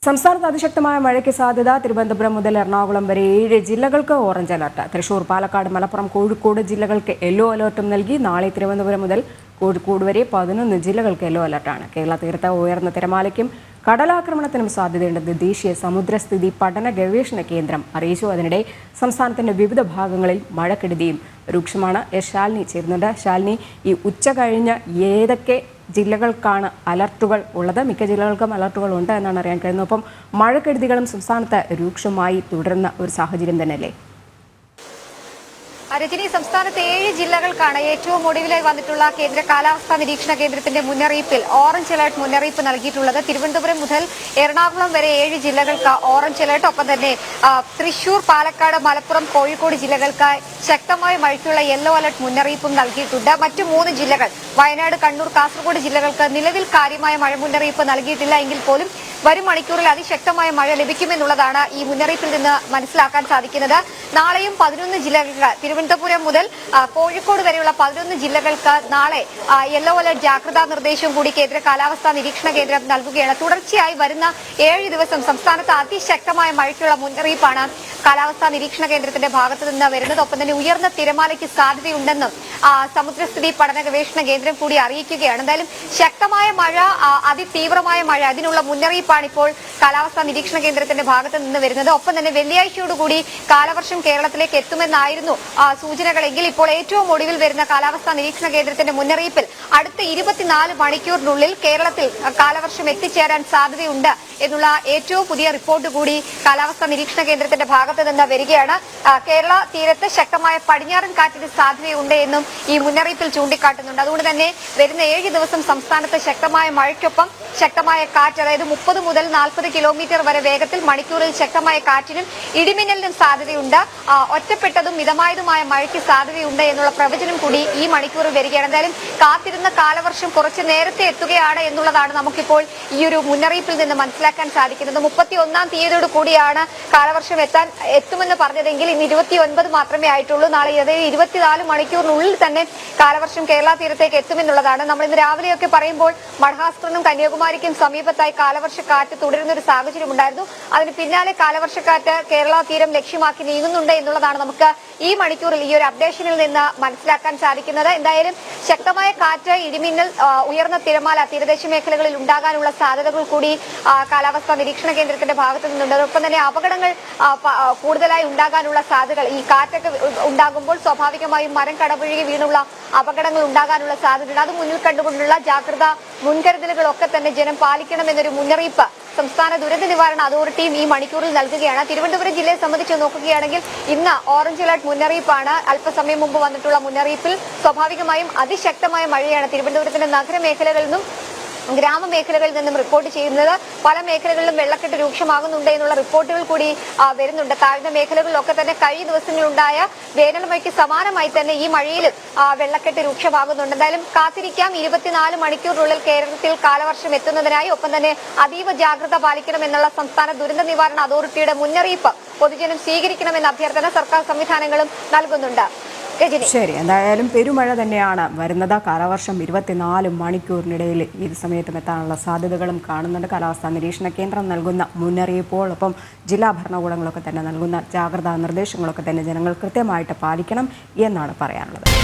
സംസ്ഥാനത്ത് അതിശക്തമായ മഴയ്ക്ക് സാധ്യത. തിരുവനന്തപുരം മുതൽ എറണാകുളം വരെ 7 ജില്ലകൾക്ക് ഓറഞ്ച് അലർട്ട്. തൃശൂർ, പാലക്കാട്, മലപ്പുറം, കോഴിക്കോട് ജില്ലകൾക്ക് യെല്ലോ അലർട്ടും നൽകി. നാളെ തിരുവനന്തപുരം മുതൽ കോഴിക്കോട് വരെ 11 ജില്ലകൾക്ക് യെല്ലോ അലർട്ടാണ്. കേരള തീരത്ത് ഉയർന്ന തിരമാലയ്ക്കും കടലാക്രമണത്തിനും സാധ്യതയുണ്ടെന്ന് ദേശീയ സമുദ്രസ്ഥിതി പഠന ഗവേഷണ കേന്ദ്രം അറിയിച്ചു. അതിനിടെ സംസ്ഥാനത്തിന്റെ വിവിധ ഭാഗങ്ങളിൽ മഴക്കെടുതിയും രൂക്ഷമാണ്. ശാലിനി ചേരുന്നുണ്ട്. ശാലിനി, ഈ ഉച്ച കഴിഞ്ഞ് ഏതൊക്കെ ജില്ലകൾക്കാണ് അലർട്ടുകൾ ഉള്ളത്? മിക്ക ജില്ലകൾക്കും അലർട്ടുകൾ ഉണ്ട് എന്നാണ് അറിയാൻ കഴിയുന്നത്. അപ്പം മഴക്കെടുതികളും സംസ്ഥാനത്ത് രൂക്ഷമായി തുടരുന്ന ഒരു സാഹചര്യം തന്നെയല്ലേ? രജനി, സംസ്ഥാനത്തെ 7 ജില്ലകൾക്കാണ് ഏറ്റവും ഒടുവിലായി വന്നിട്ടുള്ള കേന്ദ്ര കാലാവസ്ഥാ നിരീക്ഷണ കേന്ദ്രത്തിന്റെ മുന്നറിയിപ്പിൽ ഓറഞ്ച് അലർട്ട് മുന്നറിയിപ്പ് നൽകിയിട്ടുള്ളത്. തിരുവനന്തപുരം മുതൽ എറണാകുളം വരെ 7 ജില്ലകൾക്ക് ഓറഞ്ച് അലർട്ട്. ഒപ്പം തന്നെ തൃശൂർ, പാലക്കാട്, മലപ്പുറം, കോഴിക്കോട് ജില്ലകൾക്ക് ശക്തമായ മഴയ്ക്കുള്ള യെല്ലോ അലർട്ട് മുന്നറിയിപ്പും നൽകിയിട്ടുണ്ട്. മറ്റു 3 ജില്ലകൾ വയനാട്, കണ്ണൂർ, കാസർഗോഡ് ജില്ലകൾക്ക് നിലവിൽ കാര്യമായ മഴ മുന്നറിയിപ്പ് നൽകിയിട്ടില്ല. എങ്കിൽ പോലും വരും മണിക്കൂറിൽ അതിശക്തമായ മഴ ലഭിക്കുമെന്നുള്ളതാണ് ഈ മുന്നറിയിപ്പിൽ നിന്ന് മനസ്സിലാക്കാൻ സാധിക്കുന്നത്. നാളെയും 11 ജില്ലകൾക്ക്, തിരുവനന്തപുരം മുതൽ കോഴിക്കോട് വരെയുള്ള 11 ജില്ലകൾക്ക് നാളെ യെല്ലോ അലർട്ട് ജാഗ്രതാ നിർദ്ദേശവും കൂടി കേന്ദ്ര കാലാവസ്ഥാ നിരീക്ഷണ കേന്ദ്രം നൽകുകയാണ്. തുടർച്ചയായി വരുന്ന 7 ദിവസം സംസ്ഥാനത്ത് അതിശക്തമായ മഴയ്ക്കുള്ള മുന്നറിയിപ്പാണ് കാലാവസ്ഥാ നിരീക്ഷണ കേന്ദ്രത്തിന്റെ ഭാഗത്തു നിന്ന് വരുന്നത്. ഒപ്പം തന്നെ ഉയർന്ന തിരമാലയ്ക്ക് സാധ്യതയുണ്ടെന്നും സമുദ്രസ്ഥിതി പഠന ഗവേഷണ കേന്ദ്രം കൂടി അറിയിക്കുകയാണ്. എന്തായാലും ശക്തമായ മഴ, അതിതീവ്രമായ മഴ, അതിനുള്ള മുന്നറിയിപ്പാണ് ഇപ്പോൾ കാലാവസ്ഥാ നിരീക്ഷണ കേന്ദ്രത്തിന്റെ ഭാഗത്ത് നിന്ന് വരുന്നത്. ഒപ്പം തന്നെ വെള്ളിയാഴ്ചയോടുകൂടി കാലവർഷം കേരളത്തിലേക്ക് എത്തുമെന്നായിരുന്നു സൂചനകളെങ്കിൽ ഇപ്പോൾ ഏറ്റവും ഒടുവിൽ വരുന്ന കാലാവസ്ഥാ നിരീക്ഷണ കേന്ദ്രത്തിന്റെ മുന്നറിയിപ്പിൽ അടുത്ത 24 മണിക്കൂറിനുള്ളിൽ കേരളത്തിൽ കാലവർഷം എത്തിച്ചേരാൻ സാധ്യതയുണ്ട് എന്നുള്ള ഏറ്റവും പുതിയ റിപ്പോർട്ട് കൂടി കാലാവസ്ഥാ നിരീക്ഷണ കേന്ദ്രത്തിന്റെ ഭാഗത്ത് നിന്ന് വരികയാണ്. കേരള തീരത്ത് ശക്തമായ പടിഞ്ഞാറൻ കാറ്റിന് സാധ്യതയുണ്ട് എന്നും ഈ മുന്നറിയിപ്പിൽ ചൂണ്ടിക്കാട്ടുന്നുണ്ട്. അതുകൊണ്ട് തന്നെ വരുന്ന 7 ദിവസം സംസ്ഥാനത്ത് ശക്തമായ മഴയ്ക്കൊപ്പം ശക്തമായ കാറ്റ്, അതായത് 30 മുതൽ 40 കിലോമീറ്റർ വരെ വേഗത്തിൽ മണിക്കൂറിൽ ശക്തമായ കാറ്റിനും ഇടിമിന്നലിനും സാധ്യതയുണ്ട്. ഒറ്റപ്പെട്ടതും മിതമായതുമായ മഴയ്ക്ക് സാധ്യതയുണ്ട് എന്നുള്ള പ്രവചനം കൂടി ഈ മണിക്കൂറിൽ വരികയാണ്. എന്തായാലും കാത്തിരുന്ന കാലവർഷം കുറച്ച് നേരത്തെ എത്തുകയാണ് എന്നുള്ളതാണ് നമുക്കിപ്പോൾ ഈ ഒരു മുന്നറിയിപ്പിൽ നിന്ന് മനസ്സിലാക്കാൻ സാധിക്കുന്നത്. 31-ാം തീയതിയോട് കൂടിയാണ് കാലവർഷം എത്തുമെന്ന് പറഞ്ഞതെങ്കിൽ ഇന്ന് 29 മാത്രമേ ആയിട്ടുള്ളൂ. നാളെ അതായത് 24 മണിക്കൂറിനുള്ളിൽ തന്നെ കാലവർഷം കേരള തീരത്തേക്ക് എത്തുമെന്നുള്ളതാണ്. നമ്മൾ ഇന്ന് രാവിലെയൊക്കെ പറയുമ്പോൾ മഹാരാഷ്ട്രനും കന്യാകുമാരിക്കും സമീപത്തായി കാലവർഷക്കാറ്റ് തുടരുന്ന ഒരു സാഹചര്യം ഉണ്ടായിരുന്നു. അതിന് പിന്നാലെ കാലവർഷക്കാറ്റ് കേരള തീരം ലക്ഷ്യമാക്കി നീങ്ങുന്നുണ്ട് എന്നുള്ളതാണ് നമുക്ക് ഈ മണിക്കൂറിൽ ഈ ഒരു അപ്ഡേഷനിൽ നിന്ന് മനസ്സിലാക്കാൻ സാധിക്കുന്നത്. എന്തായാലും ശക്തമായ കാറ്റ്, ഇടിമിന്നൽ, ഉയർന്ന തിരമാല തീരദേശ മേഖലകളിൽ ഉണ്ടാകാനുള്ള സാധ്യതകൾ കൂടി കാലാവസ്ഥാ നിരീക്ഷണ കേന്ദ്രത്തിന്റെ ഭാഗത്തു നിന്നുണ്ട്. അതോടൊപ്പം തന്നെ അപകടങ്ങൾ കൂടുതലായി ഉണ്ടാകാനുള്ള സാധ്യതകൾ, ഈ കാറ്റൊക്കെ ഉണ്ടാകുമ്പോൾ സ്വാഭാവികമായും മരം കടപുഴകി വീണുള്ള അപകടങ്ങൾ ഉണ്ടാകാനുള്ള സാധ്യതയുണ്ട്. അത് മുന്നിൽ കണ്ടുകൊണ്ടുള്ള ജാഗ്രതാ മുൻകരുതലുകളൊക്കെ തന്നെ ജനം പാലിക്കണമെന്നൊരു മുന്നറിയിപ്പ് സംസ്ഥാന ദുരന്ത നിവാരണ അതോറിറ്റിയും ഈ മണിക്കൂറിൽ നൽകുകയാണ്. തിരുവനന്തപുരം ജില്ലയെ സംബന്ധിച്ച് നോക്കുകയാണെങ്കിൽ ഇന്ന് ഓറഞ്ച് അലർട്ട് മുന്നറിയിപ്പാണ്. അല്പസമയം മുമ്പ് വന്നിട്ടുള്ള മുന്നറിയിപ്പിൽ സ്വാഭാവികമായും അതിശക്തമായ മഴയാണ് തിരുവനന്തപുരത്തിന്റെ നഗരമേഖലകളിൽ നിന്നും ഗ്രാമമേഖലകളിൽ നിന്നും റിപ്പോർട്ട് ചെയ്യുന്നത്. പല മേഖലകളിലും വെള്ളക്കെട്ട് രൂക്ഷമാകുന്നുണ്ട് എന്നുള്ള റിപ്പോർട്ടുകൾ കൂടി വരുന്നുണ്ട്. താഴ്ന്ന മേഖലകളിലൊക്കെ തന്നെ കഴിഞ്ഞ ദിവസങ്ങളിലുണ്ടായ വേനൽ മഴയ്ക്ക് സമാനമായി തന്നെ ഈ മഴയിലും വെള്ളക്കെട്ട് രൂക്ഷമാകുന്നുണ്ട്. എന്തായാലും കാത്തിരിക്കാം. 24 മണിക്കൂറിനുള്ളിൽ കേരളത്തിൽ കാലവർഷം എത്തുന്നതിനായി. ഒപ്പം തന്നെ അതീവ ജാഗ്രത പാലിക്കണമെന്നുള്ള സംസ്ഥാന ദുരന്ത നിവാരണ അതോറിറ്റിയുടെ മുന്നറിയിപ്പ് പൊതുജനം സ്വീകരിക്കണമെന്ന അഭ്യർത്ഥന സർക്കാർ സംവിധാനങ്ങളും നൽകുന്നുണ്ട്. ശരി, എന്തായാലും പെരുമഴ തന്നെയാണ് വരുന്നത്. കാലവർഷം 24 മണിക്കൂറിനിടയിൽ ഏത് സമയത്തും എത്താനുള്ള സാധ്യതകളും കാണുന്നുണ്ട്. കാലാവസ്ഥാ നിരീക്ഷണ കേന്ദ്രം നൽകുന്ന മുന്നറിയിപ്പോടൊപ്പം ജില്ലാ ഭരണകൂടങ്ങളൊക്കെ തന്നെ നൽകുന്ന ജാഗ്രതാ നിർദ്ദേശങ്ങളൊക്കെ തന്നെ ജനങ്ങൾ കൃത്യമായിട്ട് പാലിക്കണം എന്നാണ് പറയാനുള്ളത്.